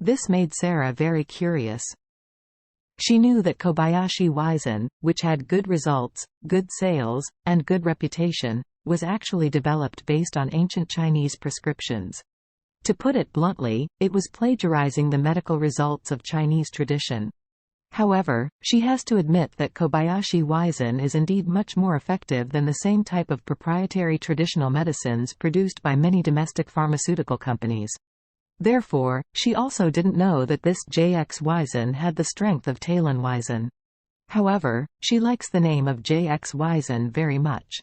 This made Sarah very curious. She knew that Kobayashi Wizen, which had good results, good sales, and good reputation, was actually developed based on ancient Chinese prescriptions. To put it bluntly, it was plagiarizing the medical results of Chinese tradition. However, she has to admit that Kobayashi Wizen is indeed much more effective than the same type of proprietary traditional medicines produced by many domestic pharmaceutical companies. Therefore, she also didn't know that this JX Wizen had the strength of Talon Wizen. However, she likes the name of JX Wizen very much.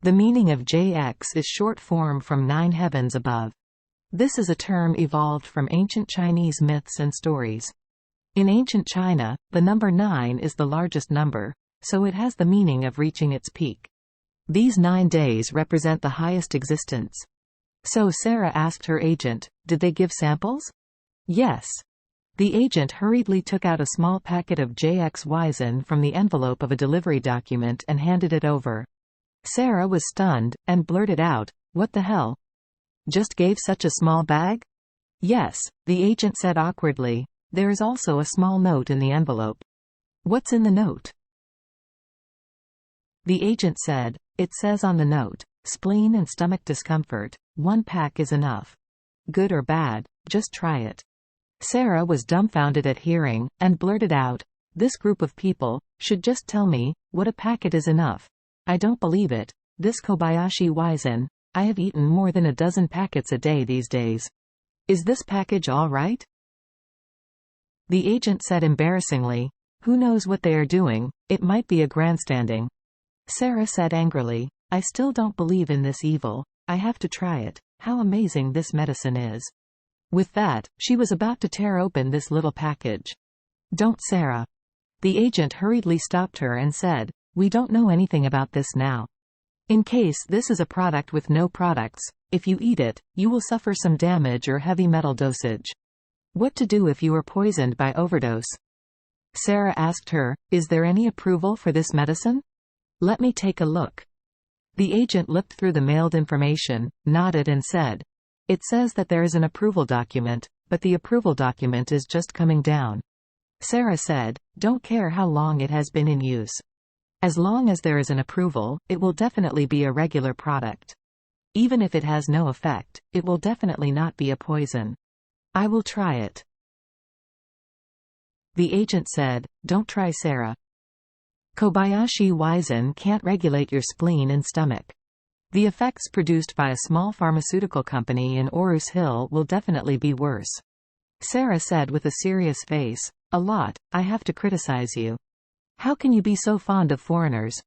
The meaning of JX is short form from 9 heavens above. This is a term evolved from ancient Chinese myths and stories. In ancient China, the number 9 is the largest number, so it has the meaning of reaching its peak. These 9 days represent the highest existence. So Sarah asked her agent, did they give samples? Yes. The agent hurriedly took out a small packet of JX Wizen from the envelope of a delivery document and handed it over. Sarah was stunned, and blurted out, "What the hell? Just gave such a small bag?" "Yes," the agent said awkwardly. "There is also a small note in the envelope." "What's in the note?" The agent said. "It says on the note, spleen and stomach discomfort, 1 pack is enough. Good or bad, just try it." Sarah was dumbfounded at hearing, and blurted out, "This group of people should just tell me what a packet is enough. I don't believe it. This Kobayashi Wizen, I have eaten more than a dozen packets a day these days. Is this package all right?" The agent said embarrassingly, "Who knows what they are doing, it might be a grandstanding." Sarah said angrily, "I still don't believe in this evil. I have to try it. How amazing this medicine is." With that, she was about to tear open this little package. "Don't, Sarah." The agent hurriedly stopped her and said, "We don't know anything about this now. In case this is a product with no products, if you eat it, you will suffer some damage or heavy metal dosage. What to do if you are poisoned by overdose?" Sarah asked her, "Is there any approval for this medicine? Let me take a look." The agent looked through the mailed information, nodded and said, "It says that there is an approval document, but the approval document is just coming down." Sarah said, "Don't care how long it has been in use. As long as there is an approval, it will definitely be a regular product. Even if it has no effect, it will definitely not be a poison. I will try it." The agent said, "Don't try, Sarah. Kobayashi Wizen can't regulate your spleen and stomach. The effects produced by a small pharmaceutical company in Orus Hill will definitely be worse." Sarah said with a serious face, "A lot, I have to criticize you. How can you be so fond of foreigners?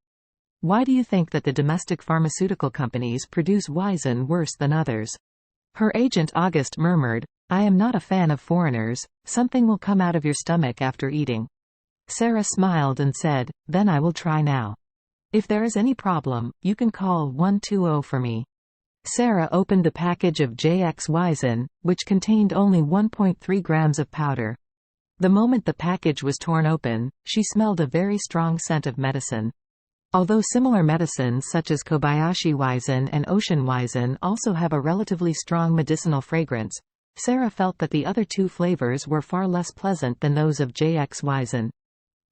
Why do you think that the domestic pharmaceutical companies produce Wizen worse than others?" Her agent August murmured, "I am not a fan of foreigners. Something will come out of your stomach after eating." Sarah smiled and said, "Then I will try now. If there is any problem, you can call 120 for me." Sarah opened the package of JX Wizen, which contained only 1.3 grams of powder. The moment the package was torn open, she smelled a very strong scent of medicine. Although similar medicines such as Kobayashi Wizen and Ocean Wizen also have a relatively strong medicinal fragrance, Sarah felt that the other 2 flavors were far less pleasant than those of JX Wizen.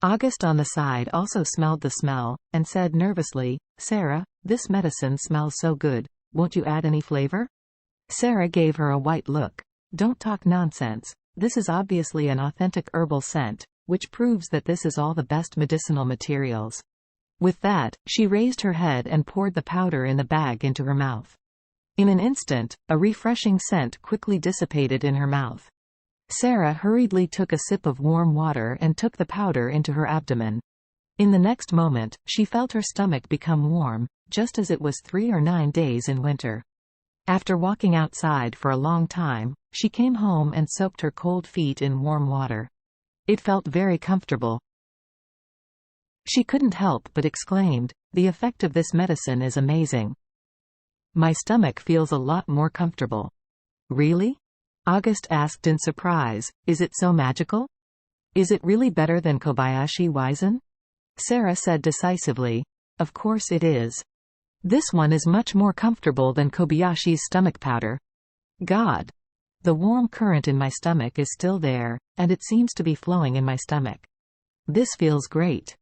August on the side also smelled the smell, and said nervously, "Sarah, this medicine smells so good, won't you add any flavor?" Sarah gave her a white look. "Don't talk nonsense. This is obviously an authentic herbal scent, which proves that this is all the best medicinal materials." With that, she raised her head and poured the powder in the bag into her mouth. In an instant, a refreshing scent quickly dissipated in her mouth. Sarah hurriedly took a sip of warm water and took the powder into her abdomen. In the next moment, she felt her stomach become warm, just as it was 3 or 9 days in winter. After walking outside for a long time, she came home and soaked her cold feet in warm water. It felt very comfortable. She couldn't help but exclaimed, "The effect of this medicine is amazing. My stomach feels a lot more comfortable." "Really?" August asked in surprise, "Is it so magical? Is it really better than Kobayashi Wizen?" Sarah said decisively, "Of course it is. This one is much more comfortable than Kobayashi's stomach powder. God! The warm current in my stomach is still there, and it seems to be flowing in my stomach. This feels great.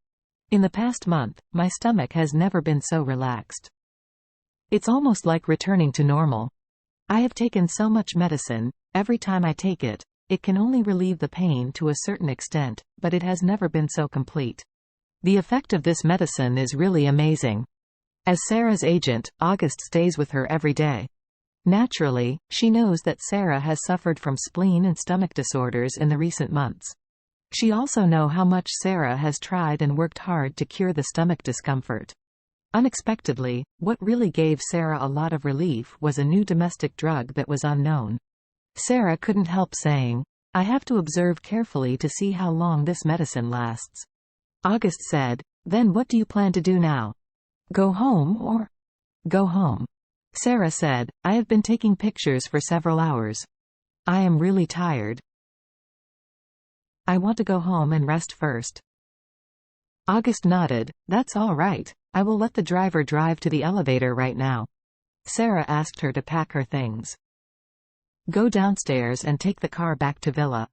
In the past month, my stomach has never been so relaxed. It's almost like returning to normal. I have taken so much medicine. Every time I take it, it can only relieve the pain to a certain extent, but it has never been so complete. The effect of this medicine is really amazing. As Sarah's agent, August stays with her every day. Naturally, she knows that Sarah has suffered from spleen and stomach disorders in the recent months. She also knows how much Sarah has tried and worked hard to cure the stomach discomfort. Unexpectedly, what really gave Sarah a lot of relief was a new domestic drug that was unknown. Sarah couldn't help saying, "I have to observe carefully to see how long this medicine lasts." August said, "Then what do you plan to do now? Go home or?" "Go home." Sarah said, "I have been taking pictures for several hours. I am really tired. I want to go home and rest first." August nodded. "That's all right. I will let the driver drive to the elevator right now." Sarah asked her to pack her things. "Go downstairs and take the car back to Villa."